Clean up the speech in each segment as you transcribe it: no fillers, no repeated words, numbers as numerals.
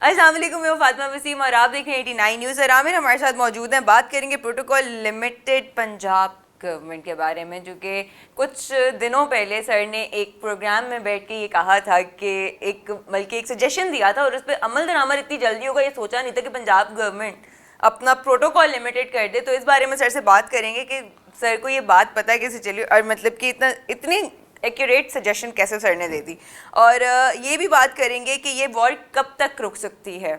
अस्सलाम वालेकुम, मैं हूं फातिमा वसीम और आप देख रहे हैं 89 न्यूज़। और आमिर हमारे साथ मौजूद हैं। बात करेंगे प्रोटोकॉल लिमिटेड पंजाब गवर्नमेंट के बारे में, जो कि कुछ दिनों पहले सर ने एक प्रोग्राम में बैठ के ये कहा था कि बल्कि एक सजेशन दिया था और उस पर अमल दरामद इतनी जल्दी होगा ये सोचा नहीं था कि पंजाब गवर्नमेंट अपना प्रोटोकॉल लिमिटेड कर दे। तो इस बारे में सर से बात करेंगे कि सर को ये बात पता है कैसे चली और मतलब कि इतनी एक्यूरेट सजेशन कैसे सर ने दे दी। और ये भी बात करेंगे कि ये वॉर कब तक रुक सकती है।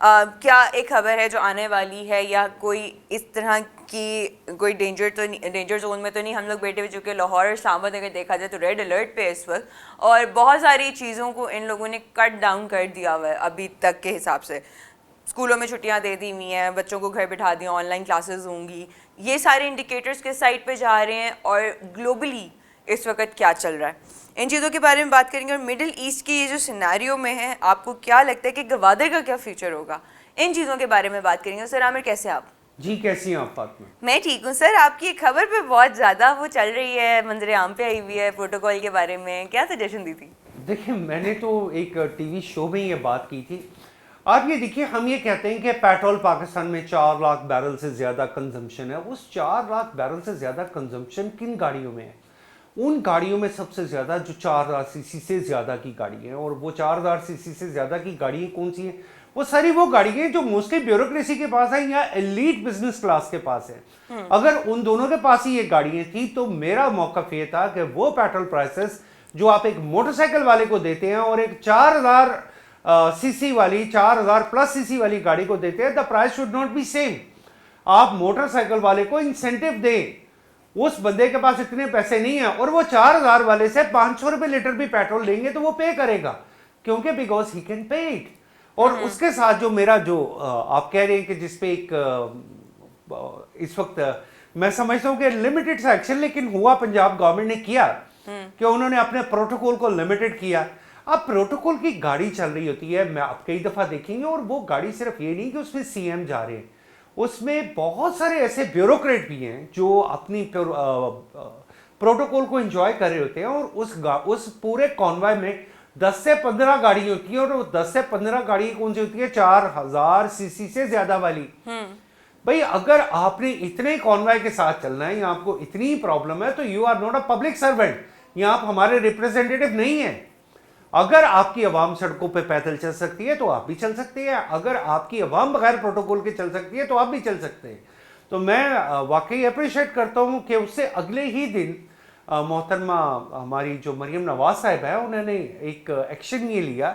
क्या एक खबर है जो आने वाली है या कोई इस तरह की कोई डेंजर जोन में तो नहीं हम लोग बैठे हुए, चूँकि लाहौर और इस्लामाबाद अगर देखा जाए तो रेड अलर्ट पे है इस वक्त, और बहुत सारी चीज़ों को इन लोगों ने कट डाउन कर दिया हुआ है अभी तक के हिसाब से। स्कूलों में छुट्टियां दे दी हुई हैं, बच्चों को घर बिठा दिया, ऑनलाइन क्लासेस होंगी। ये सारे इंडिकेटर्स किस साइड पे जा रहे हैं और ग्लोबली इस वक्त क्या चल रहा है, इन चीज़ों के बारे में बात करेंगे। और मिडिल ईस्ट की ये जो सिनेरियो में है, आपको क्या लगता है कि गवादर का क्या फ्यूचर होगा, इन चीज़ों के बारे में बात करेंगे। सर आमिर, कैसे आप? जी, कैसी हैं आप फातिमा? मैं ठीक हूँ सर। आपकी एक खबर पे बहुत ज़्यादा वो चल रही है, मंजरे आम पे आई हुई है, प्रोटोकॉल के बारे में क्या सजेशन दी थी? देखिए, मैंने तो एक टीवी शो में ये बात की थी। आप ये देखिए, हम ये कहते हैं कि पेट्रोल पाकिस्तान में 4 लाख बैरल से ज़्यादा कंजम्पशन है। उस 4 लाख बैरल से ज़्यादा कंजम्पशन किन गाड़ियों में है? उन गाड़ियों में सबसे ज़्यादा जो 4000 सीसी से ज़्यादा की गाड़ी है। और वो 4000 सीसी से ज़्यादा की गाड़ियाँ कौन सी हैं? वो सारी वो गाड़ियाँ जो मोस्टली ब्यूरोक्रेसी के पास है या एलीट बिजनेस क्लास के पास है। अगर उन दोनों के पास ही ये गाड़ियाँ थी तो मेरा मौक़िफ़ ये था कि वो पेट्रोल प्राइसेस जो आप एक मोटरसाइकिल वाले को देते हैं और एक 4000 सीसी वाली 4000 प्लस सीसी वाली गाड़ी को देते हैं, the price should not be same. आप मोटरसाइकिल वाले को इंसेंटिव दें। उस बंदे के पास इतने पैसे नहीं है और वो 4000 वाले से 500 रुपए लीटर भी पेट्रोल लेंगे तो वो पे करेगा, क्योंकि because he can pay it. और उसके साथ जो मेरा जो आप कह रहे हैं कि जिसपे एक इस वक्त मैं समझता हूं कि लिमिटेड सा एक्शन लेकिन हुआ पंजाब गवर्नमेंट ने किया कि उन्होंने अपने प्रोटोकॉल को लिमिटेड किया। अब प्रोटोकॉल की गाड़ी चल रही होती है, मैं आप कई दफा देखेंगे, और वो गाड़ी सिर्फ ये नहीं कि उसमें सीएम जा रहे हैं, उसमें बहुत सारे ऐसे ब्यूरोक्रेट भी हैं जो अपनी प्रोटोकॉल को एंजॉय कर रहे होते हैं। और उस पूरे कॉन्वॉय में 10 से 15 गाड़ी होती है, और वो 10 से 15 गाड़ी कौन सी होती है? 4000 सीसी से ज्यादा वाली। भाई, अगर आपने इतने कॉन्वॉय के साथ चलना है या आपको इतनी प्रॉब्लम है तो you are not a public servant, या आप हमारे रिप्रेजेंटेटिव नहीं है। अगर आपकी आवाम सड़कों पे पैदल चल सकती है तो आप भी चल सकते हैं, अगर आपकी आवाम बगैर प्रोटोकॉल के चल सकती है तो आप भी चल सकते हैं। तो मैं वाकई अप्रिशिएट करता हूं कि उससे अगले ही दिन मोहतरमा हमारी जो मरियम नवाज साहब है, उन्होंने एक एक्शन ये लिया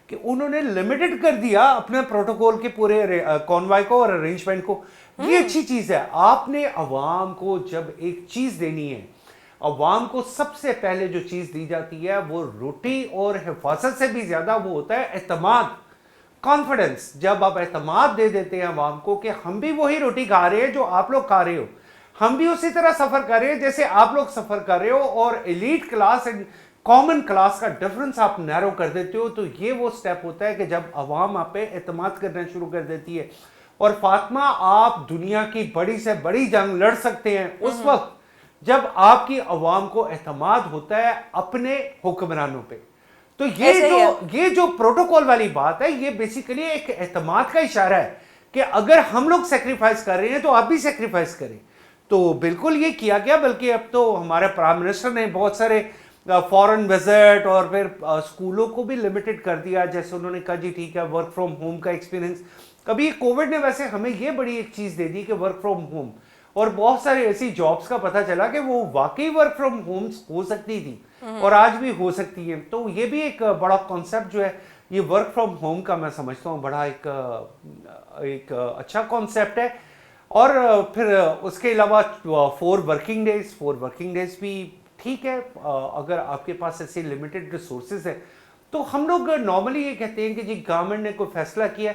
कि उन्होंने लिमिटेड कर दिया अपने प्रोटोकॉल के पूरे कॉन्वॉय को और अरेंजमेंट को। ये अच्छी चीज़ है। आपने आवाम को जब एक चीज़ देनी है, अवाम को सबसे पहले जो चीज़ दी जाती है वो रोटी और हिफाजत से भी ज़्यादा वो होता है एतमाद, कॉन्फिडेंस। जब आप एतमाद दे देते हैं अवाम को कि हम भी वही रोटी खा रहे हैं जो आप लोग खा रहे हो, हम भी उसी तरह सफ़र कर रहे हैं जैसे आप लोग सफ़र कर रहे हो, और elite class and common class का डिफरेंस आप नैरो कर देते हो, तो ये वो स्टेप होता है कि जब अवाम आप पे एतमाद करना शुरू कर देती है। और फातिमा, आप दुनिया की बड़ी से बड़ी जंग लड़ सकते हैं उस वक्त जब आपकी अवाम को एतमाद होता है अपने हुक्मरानों पे। तो ये जो प्रोटोकॉल वाली बात है, ये बेसिकली एक एतमाद का इशारा है कि अगर हम लोग सेक्रीफाइस कर रहे हैं तो आप भी सेक्रीफाइस करें। तो बिल्कुल ये किया गया। बल्कि अब तो हमारे प्राइम मिनिस्टर ने बहुत सारे फॉरेन विजिट और फिर स्कूलों को भी लिमिटेड कर दिया। जैसे उन्होंने कहा जी ठीक है, वर्क फ्रॉम होम का एक्सपीरियंस। कभी कोविड ने वैसे हमें ये बड़ी एक चीज़ दे दी कि वर्क फ्रॉम होम, और बहुत सारी ऐसी जॉब्स का पता चला कि वो वाकई वर्क फ्रॉम होम हो सकती थी और आज भी हो सकती है। तो ये भी एक बड़ा कॉन्सेप्ट जो है ये वर्क फ्रॉम होम का, मैं समझता हूँ बड़ा एक अच्छा कॉन्सेप्ट है। और फिर उसके अलावा 4 वर्किंग डेज भी ठीक है। अगर आपके पास ऐसे लिमिटेड रिसोर्सेज है तो हम लोग नॉर्मली ये कहते हैं कि जी गवर्नमेंट ने कोई फैसला किया।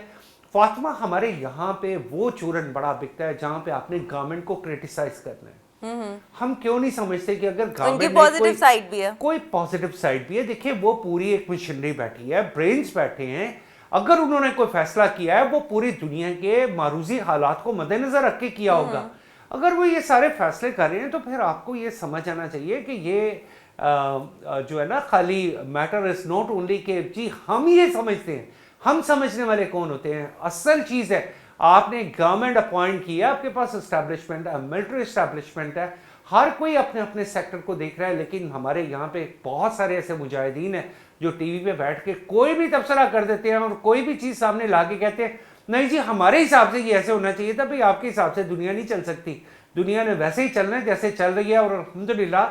फातिमा, हमारे यहाँ पे वो चूरन बड़ा बिकता है जहाँ पे आपने गवर्नमेंट को क्रिटिसाइज करना है। हम क्यों नहीं समझते कि अगर गवर्नमेंट पॉजिटिव साइड भी है, कोई पॉजिटिव साइड भी है। देखिए, वो पूरी एक मशीनरी बैठी है, ब्रेन्स बैठे हैं। अगर उन्होंने कोई फैसला किया है वो पूरी दुनिया के मारूजी हालात को मद्देनजर रख के किया होगा। अगर वो ये सारे फैसले कर रहे हैं तो फिर आपको ये समझ आना चाहिए कि ये जो है ना, खाली मैटर इज नॉट ओनली कि जी हम ये समझते हैं, हम समझने वाले कौन होते हैं? असल चीज है, आपने गवर्नमेंट अपॉइंट किया, आपके पास एस्टैब्लिशमेंट है, मिलिट्री एस्टैब्लिशमेंट है, हर कोई अपने अपने सेक्टर को देख रहा है। लेकिन हमारे यहाँ पे बहुत सारे ऐसे मुजाहिदीन हैं जो टीवी पे बैठ के कोई भी तबसरा कर देते हैं और कोई भी चीज सामने ला के कहते हैं नहीं जी हमारे हिसाब से ये ऐसे होना चाहिए था। भाई आपके हिसाब से दुनिया नहीं चल सकती, दुनिया ने वैसे ही चलना है जैसे चल रही है। और अल्हम्दुलिल्लाह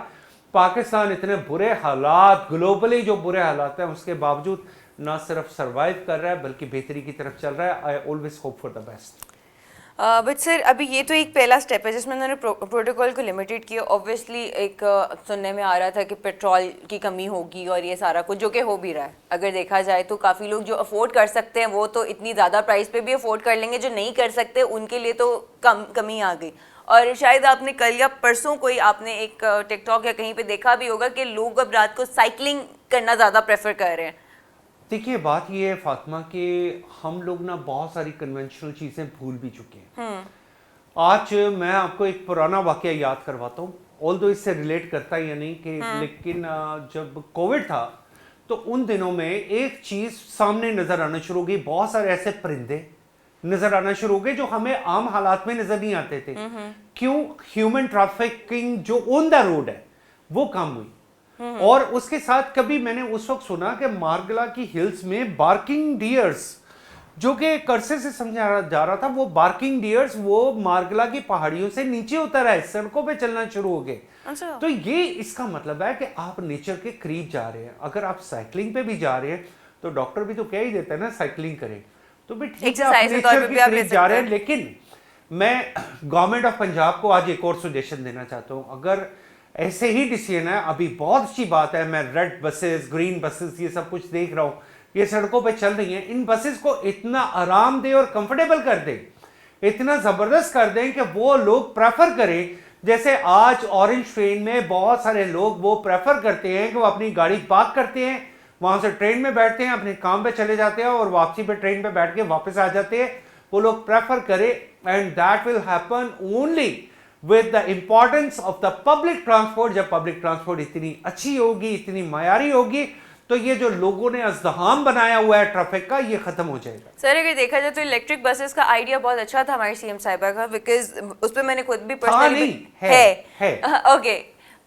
पाकिस्तान इतने बुरे हालात, ग्लोबली जो बुरे हालात हैं, उसके बावजूद ना सिर्फ सर्वाइव कर रहा है बल्कि बेहतरी की तरफ चल रहा है। I always hope for the best. But sir अभी ये तो एक पहला स्टेप है जिसमें उन्होंने प्रोटोकॉल को लिमिटेड किया। ऑब्वियसली एक सुनने में आ रहा था कि पेट्रोल की कमी होगी और ये सारा कुछ, जो कि हो भी रहा है। अगर देखा जाए तो काफ़ी लोग जो अफोर्ड कर सकते हैं वो तो इतनी ज़्यादा प्राइस पे भी अफोर्ड कर लेंगे, जो नहीं कर सकते उनके लिए तो कमी आ गई। और शायद आपने कल या परसों कोई आपने एक टिकटॉक या कहीं पे देखा भी होगा कि लोग अब रात को साइकिलिंग करना ज़्यादा प्रेफर कर रहे हैं। देखिए बात ये है फातिमा कि हम लोग ना बहुत सारी कन्वेंशनल चीज़ें भूल भी चुके हैं। आज मैं आपको एक पुराना वाकया याद करवाता हूँ, ऑल्दो इससे रिलेट करता या नहीं कि लेकिन जब कोविड था तो उन दिनों में एक चीज़ सामने नज़र आना शुरू हो गई। बहुत सारे ऐसे परिंदे नज़र आना शुरू हो गए जो हमें आम हालात में नज़र नहीं आते थे। क्यों? ह्यूमन ट्रैफिकिंग जो ऑन द रोड है वो कम हुई। और उसके साथ कभी मैंने उस वक्त सुना कि मार्गला की हिल्स में बार्किंग डियर्स, जो कि कर्से से समझा जा रहा था, वो बार्किंग डियर्स वो मार्गला की पहाड़ियों से नीचे उतर आए, सड़कों पे चलना शुरू हो गए। अच्छा। तो ये इसका मतलब है कि आप नेचर के करीब जा रहे हैं। अगर आप साइकिलिंग पे भी जा रहे हैं तो डॉक्टर भी तो कह ही देता है ना साइकिलिंग करें, तो भी ठीक है, आप नेचर के करीब जा रहे हैं। लेकिन मैं गवर्नमेंट ऑफ पंजाब को आज एक और सजेशन देना चाहता हूँ। अगर ऐसे ही डिसीजन है, अभी बहुत अच्छी बात है, मैं रेड बसेस, ग्रीन बसेस, ये सब कुछ देख रहा हूँ, ये सड़कों पे चल रही हैं। इन बसेस को इतना आराम दे और कंफर्टेबल कर दें, इतना जबरदस्त कर दें कि वो लोग प्रेफर करें। जैसे आज ऑरेंज ट्रेन में बहुत सारे लोग वो प्रेफर करते हैं कि वो अपनी गाड़ी पार्क करते हैं, वहां से ट्रेन में बैठते हैं, अपने काम पे चले जाते हैं और वापसी पे ट्रेन पे बैठ के वापस आ जाते हैं। वो लोग प्रेफर करें and that will happen only with the importance of the public transport। जब पब्लिक ट्रांसपोर्ट इतनी अच्छी होगी, इतनी मयारी होगी, तो ये जो लोगों ने अज़्दहाम बनाया हुआ है ट्रैफिक का, ये खत्म हो जाएगा। सर अगर देखा जाए तो इलेक्ट्रिक बसेस का आइडिया बहुत अच्छा था हमारे सीएम साहिबा का, बिकॉज उस पर मैंने खुद भी पर्सनली है। ओके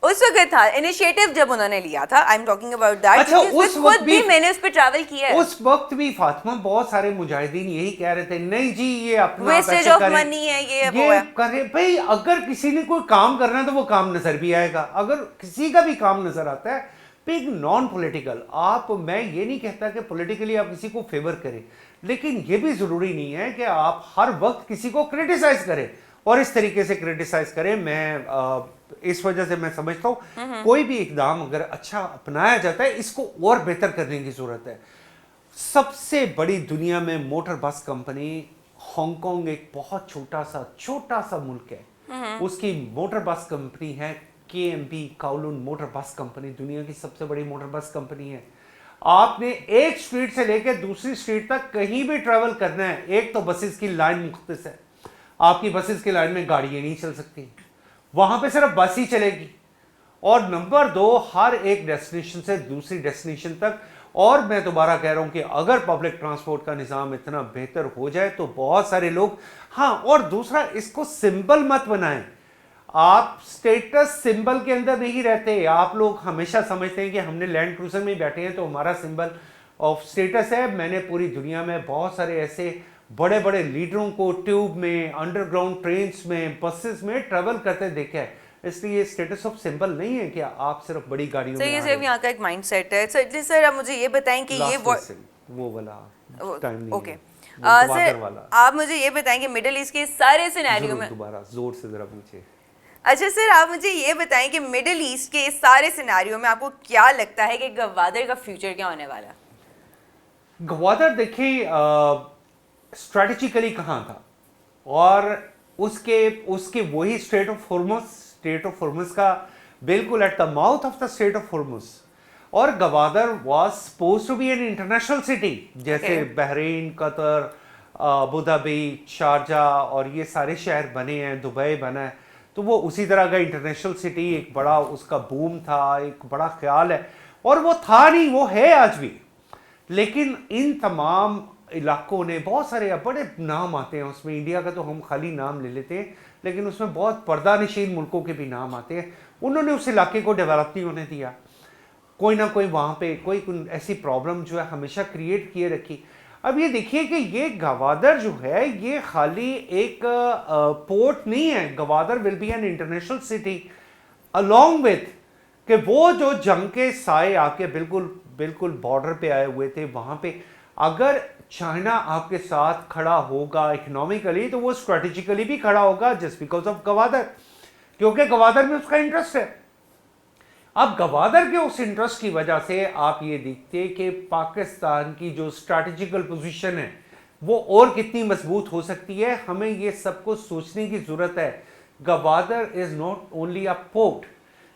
उस वक्त था इनिशिएटिव जब उन्होंने लिया था। I am talking about that. अच्छा, उस वक्त भी मैंने उस पर ट्रैवल किया है। उस वक्त भी फातिमा बहुत सारे मुजाहिदीन यही कह रहे थे, नहीं जी ये अपना वेस्टेज ऑफ मनी है, ये करे। भाई अगर किसी ने कोई काम करना है तो वो काम नजर भी आएगा। अगर किसी का भी काम नजर आता है, बिग नॉन पॉलिटिकल, आप, मैं ये नहीं कहता कि पॉलिटिकली आप किसी को फेवर करें, लेकिन ये भी जरूरी नहीं है कि आप हर वक्त किसी को क्रिटिसाइज करें और इस तरीके से क्रिटिसाइज करें। मैं इस वजह से मैं समझता हूं कोई भी इकदाम अगर अच्छा अपनाया जाता है, इसको और बेहतर करने की जरूरत है। सबसे बड़ी दुनिया में मोटर बस कंपनी, हांगकांग एक बहुत छोटा सा मुल्क है, उसकी मोटर बस कंपनी है KMB, काउलून मोटर बस कंपनी, दुनिया की सबसे बड़ी मोटर बस कंपनी है। आपने एक स्ट्रीट से लेकर दूसरी स्ट्रीट तक कहीं भी ट्रेवल करना है, एक तो बसेस की लाइन मुख्तस है, आपकी बसेस की लाइन में गाड़ियां नहीं चल सकती, वहां पे सिर्फ बस ही चलेगी। और नंबर 2, हर एक डेस्टिनेशन से दूसरी डेस्टिनेशन तक। और मैं दोबारा कह रहा हूं कि अगर पब्लिक ट्रांसपोर्ट का निज़ाम इतना बेहतर हो जाए तो बहुत सारे लोग, हाँ, और दूसरा, इसको सिंबल मत बनाएं। आप स्टेटस सिंबल के अंदर नहीं रहते। आप लोग हमेशा समझते हैं कि हमने लैंड क्रूजर में बैठे हैं तो हमारा सिंबल ऑफ स्टेटस है। मैंने पूरी दुनिया में बहुत सारे ऐसे बड़े बड़े लीडरों को ट्यूब में, अंडरग्राउंड ट्रेन्स में, बसेस में ट्रेवल करते देखा है। इसलिए स्टेटस ऑफ सिंबल नहीं है कि आप सिर्फ बड़ी गाड़ियों में। ये सिर्फ यहाँ का एक माइंडसेट है। सर आप मुझे ये बताएं कि ये वो वाला टाइम नहीं ओके है। सर आप मुझे ये बताएं कि मिडिल ईस्ट के सारे सिनेरियो में, दोबारा जोर से जरा पूछिए। अच्छा सर आप मुझे ये बताएं कि मिडिल ईस्ट के सारे सिनेरियो में आपको क्या लगता है कि गवादर का फ्यूचर क्या होने वाला है? गवादर देखें स्ट्रेटेजिकली कहाँ था, और उसके वही स्ट्रेट ऑफ हॉर्मुज का बिल्कुल at the mouth of the strait of Hormuz. और Gwadar was supposed to be an international city, जैसे Bahrain, Qatar, Abu Dhabi, Sharjah और ये सारे शहर बने हैं, दुबई बना है, तो वो उसी तरह का इंटरनेशनल सिटी, एक बड़ा उसका बूम था, एक बड़ा ख्याल है। और वो था नहीं, वो है आज भी। लेकिन इन तमाम इलाकों ने बहुत सारे बड़े नाम आते हैं उसमें, इंडिया का तो हम खाली नाम ले लेते हैं, लेकिन उसमें बहुत पर्दानशीन मुल्कों के भी नाम आते हैं। उन्होंने उस इलाके को डेवलप नहीं होने दिया, कोई ना कोई वहाँ पे कोई ऐसी प्रॉब्लम जो है हमेशा क्रिएट किए रखी। अब ये देखिए कि ये गवादर जो है ये खाली एक पोर्ट नहीं है, Gwadar will be an international city along with कि वो जो जंग के साए आके बिल्कुल बिल्कुल बॉर्डर पे आए हुए थे, वहाँ पे अगर चाइना आपके साथ खड़ा होगा इकोनॉमिकली तो वो स्ट्रेटेजिकली भी खड़ा होगा जस्ट बिकॉज ऑफ गवादर, क्योंकि गवादर में उसका इंटरेस्ट है। अब गवादर के उस इंटरेस्ट की वजह से आप ये देखते कि पाकिस्तान की जो स्ट्रैटेजिकल पोजीशन है वो और कितनी मजबूत हो सकती है, हमें ये सब कुछ सोचने की जरूरत है। Gwadar is not only a port,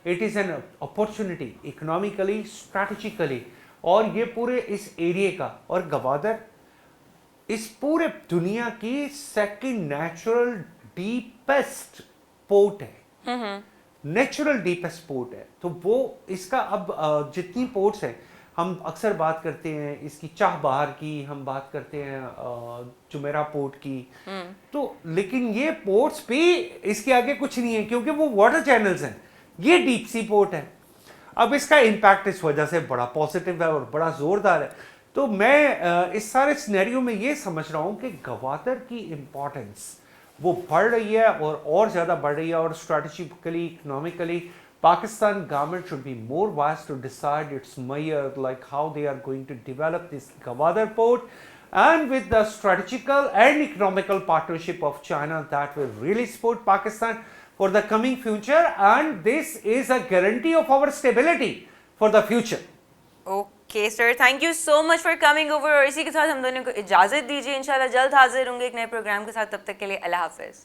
it is an opportunity economically, strategically, और ये पूरे इस एरिया का, और गवादर इस पूरे दुनिया की सेकंड नेचुरल डीपेस्ट पोर्ट है, नेचुरल डीपेस्ट पोर्ट है। तो वो इसका अब जितनी पोर्ट्स हैं, हम अक्सर बात करते हैं इसकी चाह बहार की, हम बात करते हैं जुमेरा पोर्ट की, तो लेकिन ये पोर्ट्स भी इसके आगे कुछ नहीं है क्योंकि वो वाटर चैनल्स हैं, ये डीप सी पोर्ट है। अब इसका इम्पैक्ट इस वजह से बड़ा पॉजिटिव है और बड़ा जोरदार है। तो मैं इस सारे सिनेरियो में ये समझ रहा हूँ कि गवादर की इम्पोर्टेंस वो बढ़ रही है और ज़्यादा बढ़ रही है, और strategically, economically Pakistan government should be more wise to decide its mayor, like how they are going to develop this Gwadar port, and with the strategical and economical partnership of China that will really support Pakistan for the coming future, and this is a guarantee of our stability for the future. Okay sir, thank you so much for coming over, और इसी के साथ हम दोनों को इजाज़त दीजिए। इंशाल्लाह जल्द हाजिर होंगे एक नए प्रोग्राम के साथ, तब तक के लिए अल्लाह हाफिज़।